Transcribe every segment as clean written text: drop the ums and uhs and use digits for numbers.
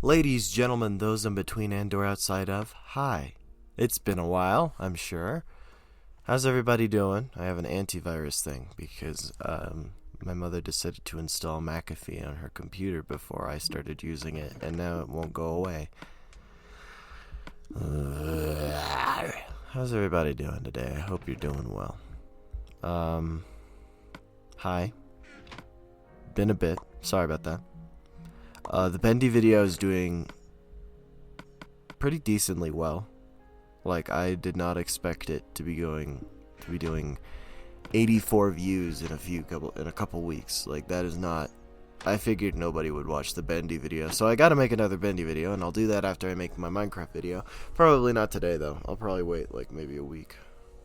Ladies, gentlemen, those in between and or outside of, hi. It's been a while, I'm sure. How's everybody doing? I have an antivirus thing because my mother decided to install McAfee on her computer before I started using it, and now it won't go away. How's everybody doing today? I hope you're doing well. Hi. Been a bit. Sorry about that. The bendy video is doing pretty decently well. Like, I did not expect it to be doing 84 views in a couple weeks. Like, that is not. I figured nobody would watch the bendy video, so I got to make another bendy video, and I'll do that after I make my Minecraft video. Probably not today though. I'll probably wait like maybe a week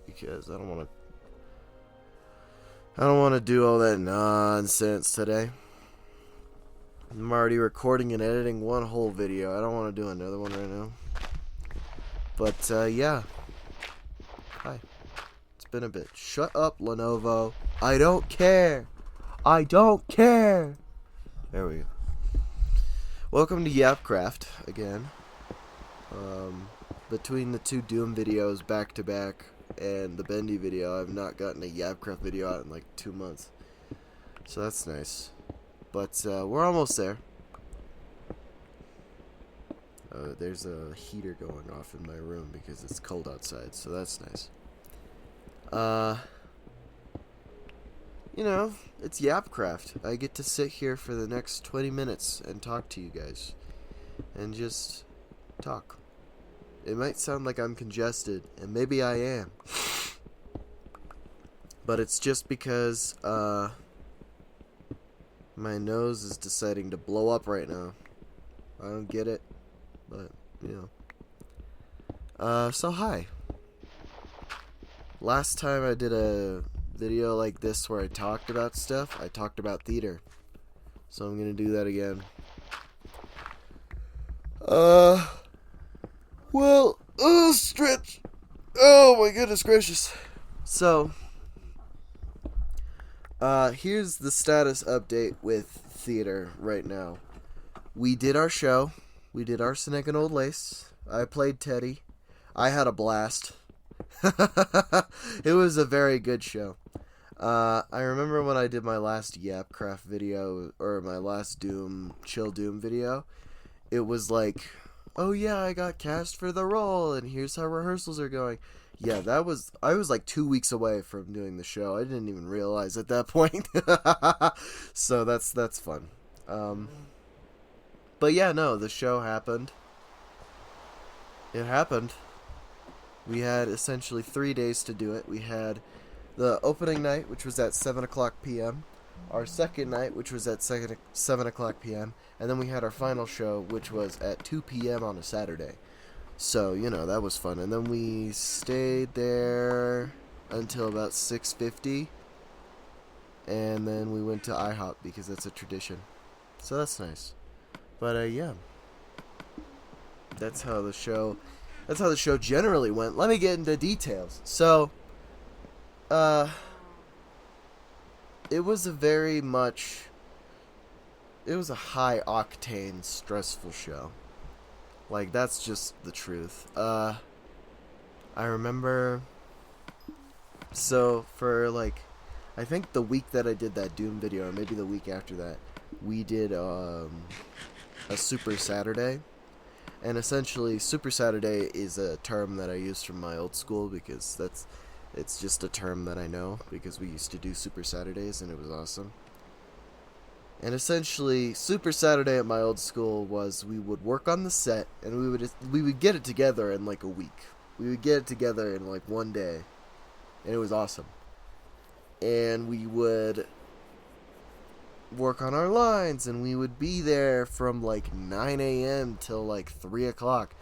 because I don't want to do all that nonsense today. I'm already recording and editing one whole video. I don't want to do another one right now. But, yeah. Hi. It's been a bit. Shut up, Lenovo. I don't care. I don't care. There we go. Welcome to Yapcraft again. Between the two Doom videos back to back and the Bendy video, I've not gotten a Yapcraft video out in like 2 months. So that's nice. But we're almost there. There's a heater going off in my room because it's cold outside, so that's nice. You know, it's Yapcraft. I get to sit here for the next 20 minutes and talk to you guys. And just talk. It might sound like I'm congested, and maybe I am. But it's just because, my nose is deciding to blow up right now. I don't get it, but, you know. So hi. Last time I did a video like this where I talked about stuff, I talked about theater. So I'm gonna do that again. Well, stretch. Oh my goodness gracious. So, here's the status update with theater right now. We did our show. We did Arsenic and Old Lace. I played Teddy. I had a blast. It was a very good show. I remember when I did my last Yapcraft video, or my last Chill Doom video, it was like, oh yeah, I got cast for the role, and here's how rehearsals are going. Yeah, I was like 2 weeks away from doing the show. I didn't even realize at that point. So that's fun. But yeah, no, the show happened. It happened. We had essentially 3 days to do it. We had the opening night, which was at 7 o'clock p.m., our second night, which was at 7 o'clock p.m., and then we had our final show, which was at 2 p.m. on a Saturday. So, you know, that was fun. And then we stayed there until about 6:50, and then we went to IHOP because that's a tradition. So that's nice. But, yeah. That's how the show generally went. Let me get into details. So, it was a high octane, stressful show. Like, that's just the truth. I remember, so for like, I think the week that I did that Doom video, or maybe the week after that, we did a Super Saturday. And essentially, Super Saturday is a term that I use from my old school because it's just a term that I know because we used to do Super Saturdays and it was awesome. And essentially, Super Saturday at my old school was we would work on the set and we would get it together in like a week. We would get it together in like one day, and it was awesome. And we would work on our lines, and we would be there from like 9 a.m. till like 3 o'clock.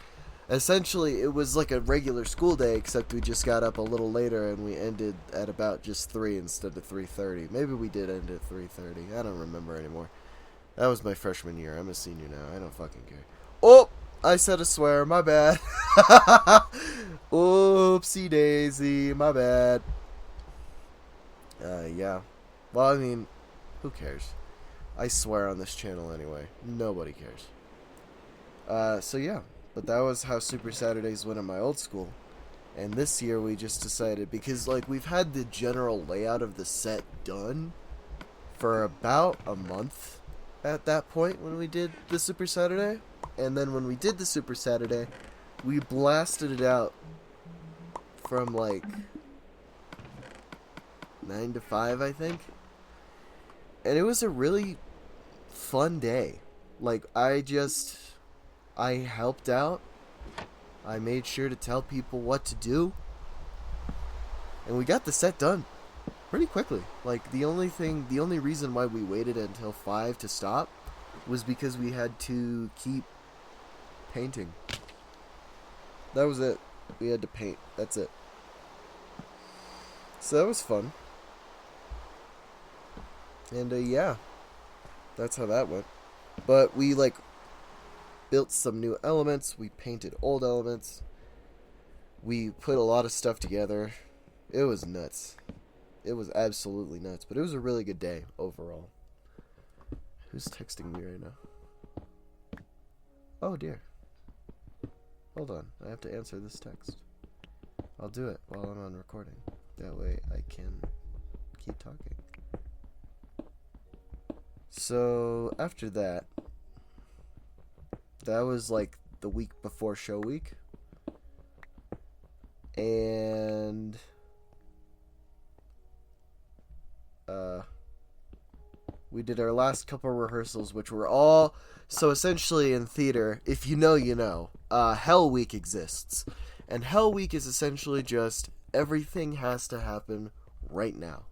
Essentially, it was like a regular school day, except we just got up a little later and we ended at about just 3 instead of 3:30. Maybe we did end at 3:30. I don't remember anymore. That was my freshman year. I'm a senior now. I don't fucking care. Oh! I said a swear. My bad. Oopsie daisy. My bad. Yeah. Well, I mean, who cares? I swear on this channel anyway. Nobody cares. So yeah, but that was how Super Saturdays went at my old school. And this year we just decided, because like we've had the general layout of the set done for about a month at that point when we did the Super Saturday. And then when we did the Super Saturday, we blasted it out from like 9 to 5, I think. And it was a really fun day. Like, I helped out. I made sure to tell people what to do. And we got the set done pretty quickly. Like, the only reason why we waited until 5 to stop was because we had to keep painting. That was it. We had to paint. That's it. So that was fun. And yeah, that's how that went. But we like built some new elements. We painted old elements. We put a lot of stuff together. It was nuts. It was absolutely nuts. But it was a really good day overall. Who's texting me right now? Oh dear. Hold on. I have to answer this text. I'll do it while I'm on recording. That way I can keep talking. So after that, that was like the week before show week. And we did our last couple rehearsals, which were all, so essentially in theater, if you know, you know, Hell Week exists. And Hell Week is essentially just everything has to happen right now.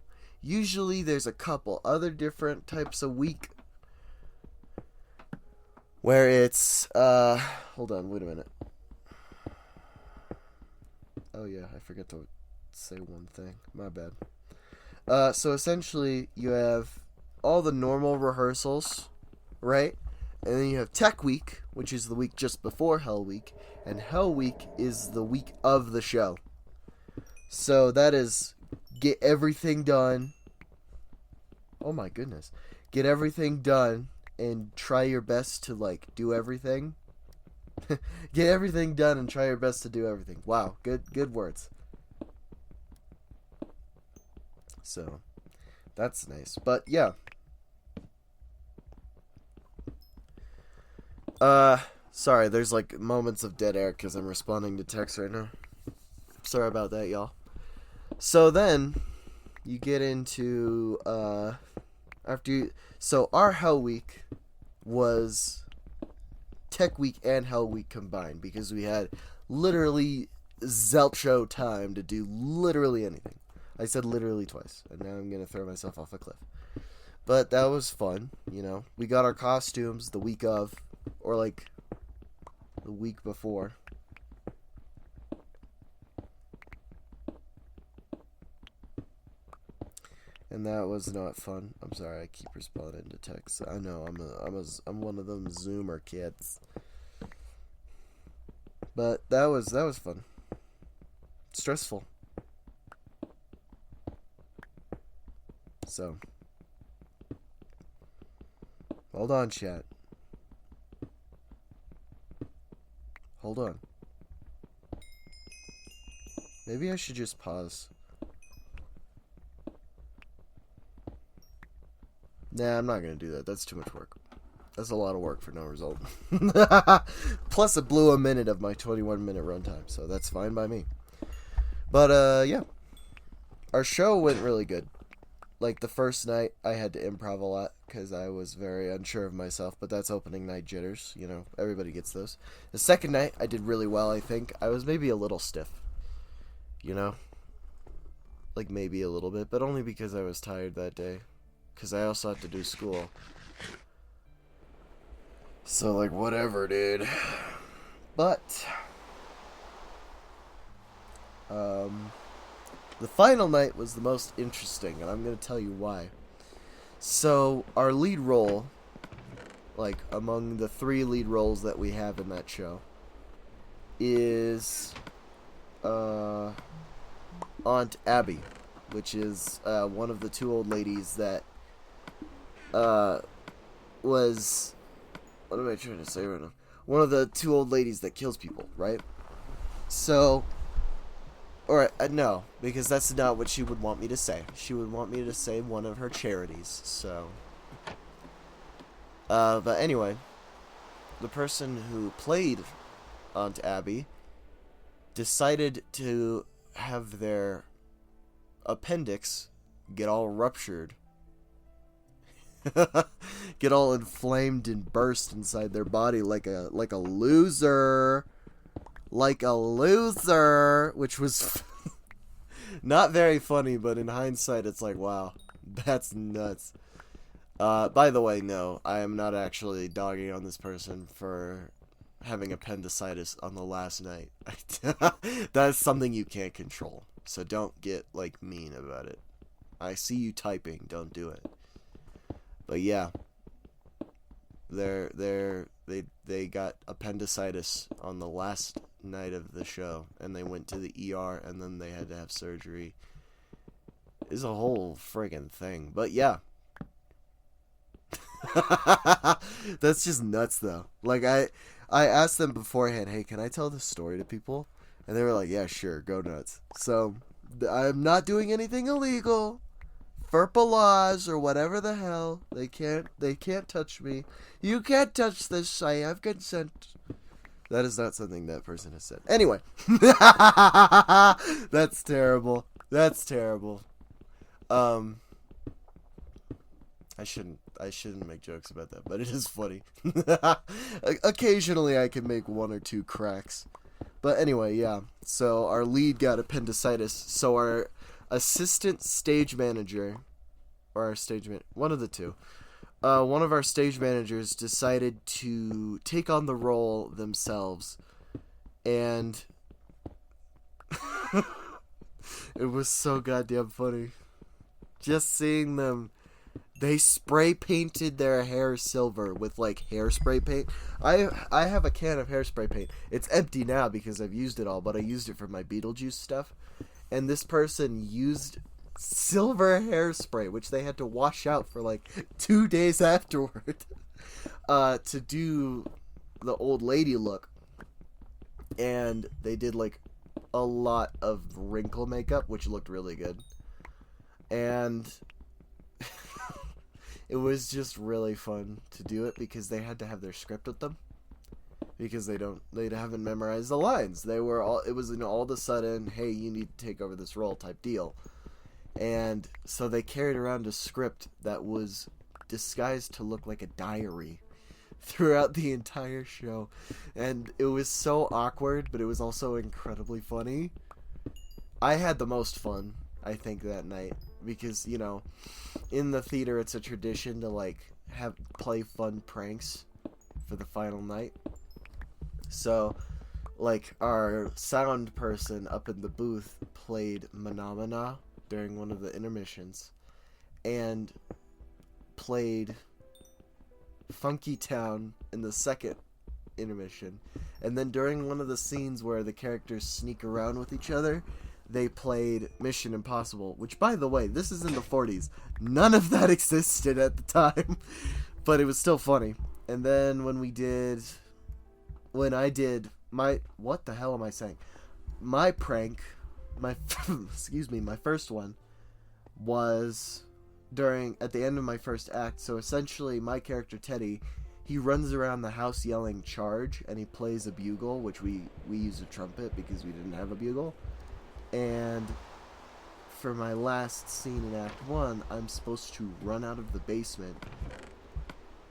Usually there's a couple other different types of week where it's, hold on, wait a minute. Oh yeah, I forgot to say one thing. My bad. So essentially you have all the normal rehearsals, right? And then you have Tech Week, which is the week just before Hell Week, and Hell Week is the week of the show. So that is get everything done. Oh my goodness. Get everything done and try your best to like do everything. Get everything done and try your best to do everything. Wow, good words. So that's nice. But yeah. Sorry, there's like moments of dead air because I'm responding to text right now. Sorry about that, y'all. So then you get into so our Hell Week was Tech Week and Hell Week combined because we had literally Zelcho time to do literally anything. I said literally twice, and now I'm gonna throw myself off a cliff. But that was fun, you know. We got our costumes the week of, or like the week before. And that was not fun. I'm sorry, I keep responding to texts. I know I'm one of them Zoomer kids. But that was fun. Stressful. So, hold on, chat. Hold on. Maybe I should just pause. Nah, I'm not gonna do that. That's too much work. That's a lot of work for no result. Plus, it blew a minute of my 21-minute runtime, so that's fine by me. But, yeah. Our show went really good. Like, the first night, I had to improv a lot, because I was very unsure of myself, but that's opening night jitters, you know, everybody gets those. The second night, I did really well, I think. I was maybe a little stiff, you know? Like, maybe a little bit, but only because I was tired that day. Because I also had to do school. So, like, whatever, dude. But, the final night was the most interesting, and I'm going to tell you why. So, our lead role, like, among the 3 lead roles that we have in that show, is, Aunt Abby, which is, one of the 2 old ladies that, was, what am I trying to say right now? one of the two old ladies that kills people, right? So, or no, because that's not what she would want me to say. She would want me to say one of her charities. So, but anyway, the person who played Aunt Abby decided to have their appendix get all ruptured, get all inflamed and burst inside their body like a loser, which was not very funny, but in hindsight it's like, wow, that's nuts. By the way, no, I am not actually dogging on this person for having appendicitis on the last night. That's something you can't control, so don't get like mean about it. I see you typing, don't do it. But yeah, they got appendicitis on the last night of the show, and they went to the ER, and then they had to have surgery. It's a whole friggin' thing, but yeah. That's just nuts, though. Like, I asked them beforehand, hey, can I tell this story to people? And they were like, yeah, sure, go nuts. So, I'm not doing anything illegal. FERPA laws or whatever the hell. They can't touch me. You can't touch this. I have consent. That is not something that person has said. Anyway. That's terrible. That's terrible. I shouldn't make jokes about that, but it is funny. Occasionally I can make one or two cracks. But anyway, yeah. So our lead got appendicitis. So our assistant stage manager, or our stage man, one of the two, one of our stage managers decided to take on the role themselves, and it was so goddamn funny. Just seeing them. They spray painted their hair silver with like hairspray paint. I have a can of hairspray paint. It's empty now because I've used it all, but I used it for my Beetlejuice stuff. And this person used silver hairspray, which they had to wash out for like 2 days afterward, to do the old lady look. And they did like a lot of wrinkle makeup, which looked really good. And it was just really fun to do it because they had to have their script with them, because they haven't memorized the lines. It was all of a sudden, hey, you need to take over this role type deal. And so they carried around a script that was disguised to look like a diary throughout the entire show. And it was so awkward, but it was also incredibly funny. I had the most fun, I think, that night. Because, you know, in the theater it's a tradition to like play fun pranks for the final night. So, like, our sound person up in the booth played Maramin during one of the intermissions, and played Funky Town in the second intermission. And then during one of the scenes where the characters sneak around with each other, they played Mission Impossible, which, by the way, this is in the 40s. None of that existed at the time, but it was still funny. And then when I did my, what the hell am I saying? My prank, my first one was at the end of my first act. So essentially my character Teddy, he runs around the house yelling charge, and he plays a bugle, which we use a trumpet because we didn't have a bugle. And for my last scene in Act 1, I'm supposed to run out of the basement,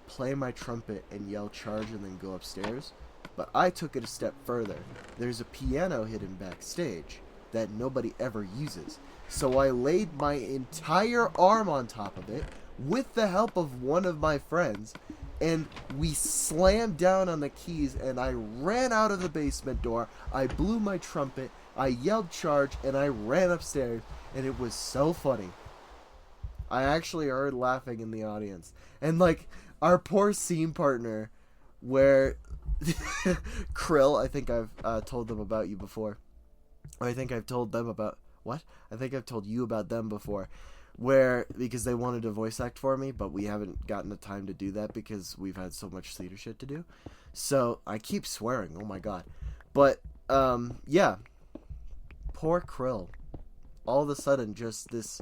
play my trumpet, and yell charge, and then go upstairs. But I took it a step further. There's a piano hidden backstage that nobody ever uses. So I laid my entire arm on top of it with the help of one of my friends, and we slammed down on the keys, and I ran out of the basement door. I blew my trumpet, I yelled charge, and I ran upstairs, and it was so funny. I actually heard laughing in the audience. And, like, our poor scene partner, where Krill, I think I've told them about you before. I think I've told them about... What? I think I've told you about them before. because they wanted to voice act for me, but we haven't gotten the time to do that because we've had so much theater shit to do. So I keep swearing, oh my god. But yeah, poor Krill. All of a sudden, just this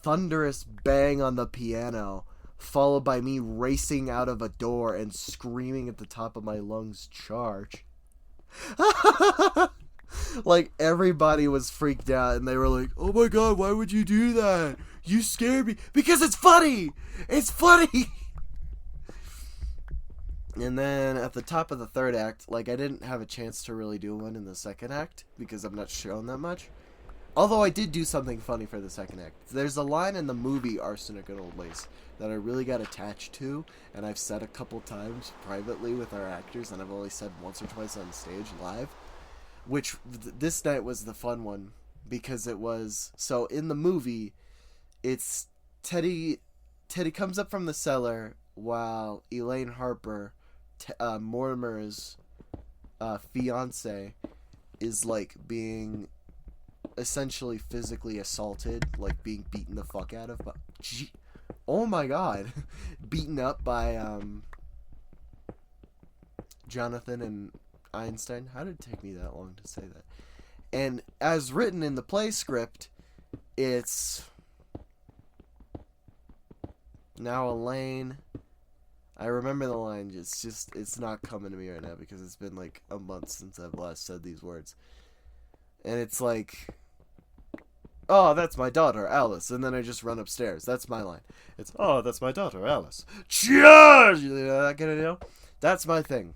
thunderous bang on the piano, followed by me racing out of a door and screaming at the top of my lungs, "Charge!" Like, everybody was freaked out, and they were like, "Oh my god, why would you do that? You scared me." Because it's funny! It's funny! And then at the top of the third act, like, I didn't have a chance to really do one in the second act, because I'm not shown that much. Although I did do something funny for the second act. There's a line in the movie Arsenic and Old Lace that I really got attached to, and I've said a couple times privately with our actors, and I've only said once or twice on stage live. Which, this night was the fun one, because it was... So, in the movie, it's Teddy comes up from the cellar while Elaine Harper, Mortimer's fiance, is, like, being essentially physically assaulted, like, being beaten the fuck out of. But, oh my god. Beaten up by, Jonathan and Einstein. How did it take me that long to say that? And as written in the play script, it's now Elaine. I remember the line. It's not coming to me right now because it's been like a month since I've last said these words. And it's like, "Oh, that's my daughter, Alice." And then I just run upstairs. That's my line. It's, "Oh, that's my daughter, Alice. Cheers!" You know that kind of deal? That's my thing.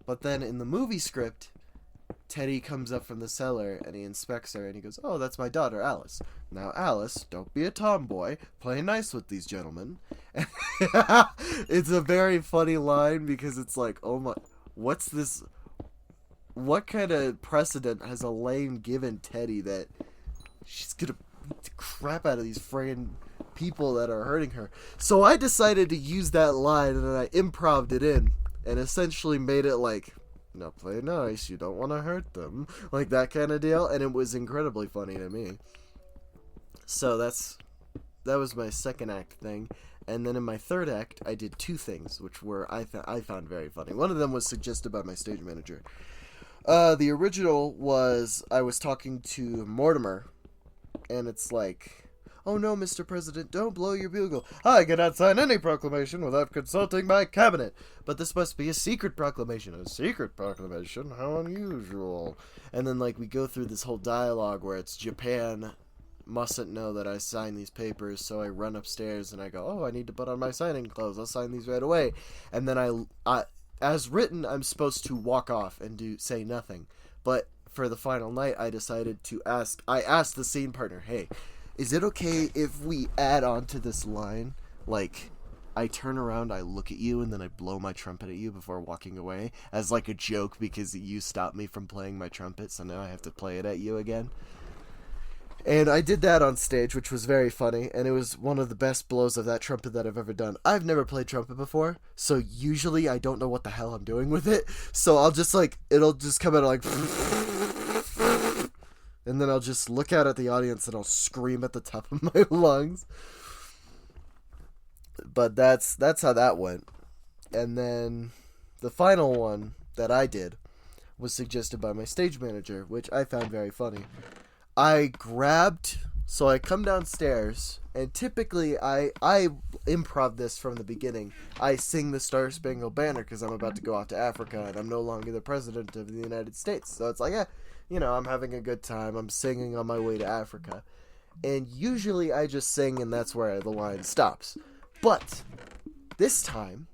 But then in the movie script, Teddy comes up from the cellar and he inspects her and he goes, "Oh, that's my daughter, Alice. Now, Alice, don't be a tomboy. Play nice with these gentlemen." It's a very funny line because it's like, oh my, what's this? What kind of precedent has Elaine given Teddy that she's gonna beat the crap out of these friggin' people that are hurting her? So I decided to use that line and then I improv'd it in. And essentially made it like, "Now play nice, you don't want to hurt them." Like that kind of deal. And it was incredibly funny to me. So that was my second act thing. And then in my third act, I did two things, which were I found very funny. One of them was suggested by my stage manager. The original was I was talking to Mortimer. And it's like, "Oh no, Mr. President, don't blow your bugle. I cannot sign any proclamation without consulting my cabinet. But this must be a secret proclamation." "A secret proclamation? How unusual." And then, like, we go through this whole dialogue where it's Japan mustn't know that I signed these papers, so I run upstairs and I go, "Oh, I need to put on my signing clothes. I'll sign these right away." And then I as written, I'm supposed to walk off and say nothing. But for the final night, I decided to ask the scene partner, "Hey, is it okay if we add on to this line, like, I turn around, I look at you, and then I blow my trumpet at you before walking away, as like a joke because you stopped me from playing my trumpet, so now I have to play it at you again?" And I did that on stage, which was very funny, and it was one of the best blows of that trumpet that I've ever done. I've never played trumpet before, so usually I don't know what the hell I'm doing with it, so I'll just, like, it'll just come out like... And then I'll just look out at the audience and I'll scream at the top of my lungs. But that's how that went. And then the final one that I did was suggested by my stage manager, which I found very funny. So I come downstairs, and typically I improv this from the beginning. I sing the Star Spangled Banner because I'm about to go off to Africa and I'm no longer the president of the United States. So it's like, I'm having a good time. I'm singing on my way to Africa. And usually I just sing and that's where the line stops. But this time,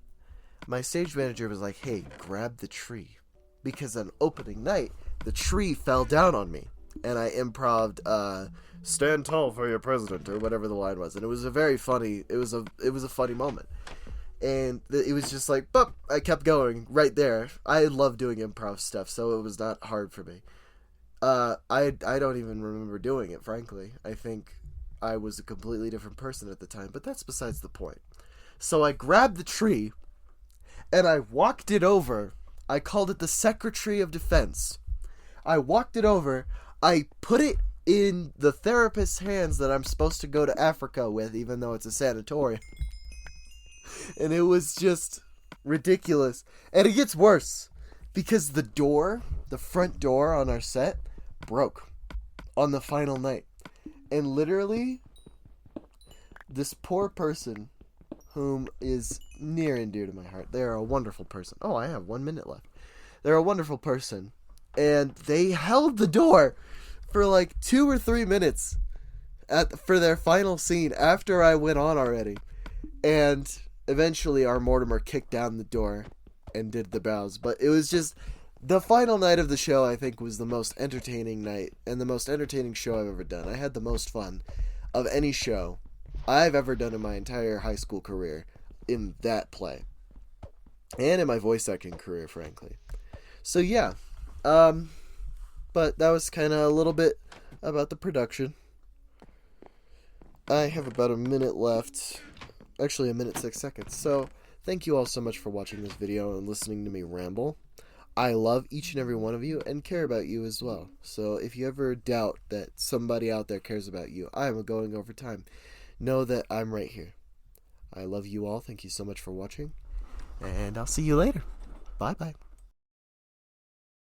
my stage manager was like, "Hey, grab the tree." Because on opening night, the tree fell down on me. And I improv'd, "Stand tall for your president," or whatever the line was. And it was a very funny, it was a funny moment. And it was just like, boop, I kept going right there. I love doing improv stuff, so it was not hard for me. I don't even remember doing it, frankly. I think I was a completely different person at the time, but that's besides the point. So I grabbed the tree, and I walked it over. I called it the Secretary of Defense. I walked it over, I put it in the therapist's hands that I'm supposed to go to Africa with, even though it's a sanatorium. And it was just ridiculous. And it gets worse because the front door on our set broke on the final night. And literally, this poor person, whom is near and dear to my heart, they're a wonderful person. Oh, I have 1 minute left. They're a wonderful person. And they held the door for like 2 or 3 minutes for their final scene after I went on already. And eventually our Mortimer kicked down the door and did the bows. But it was just, the final night of the show, I think, was the most entertaining night and the most entertaining show I've ever done. I had the most fun of any show I've ever done in my entire high school career in that play. And in my voice acting career, frankly. So yeah, but that was kind of a little bit about the production. I have about a minute left. Actually, a minute 6 seconds. So, thank you all so much for watching this video and listening to me ramble. I love each and every one of you and care about you as well. So, if you ever doubt that somebody out there cares about you, I am going over time. Know that I'm right here. I love you all. Thank you so much for watching. And I'll see you later. Bye-bye.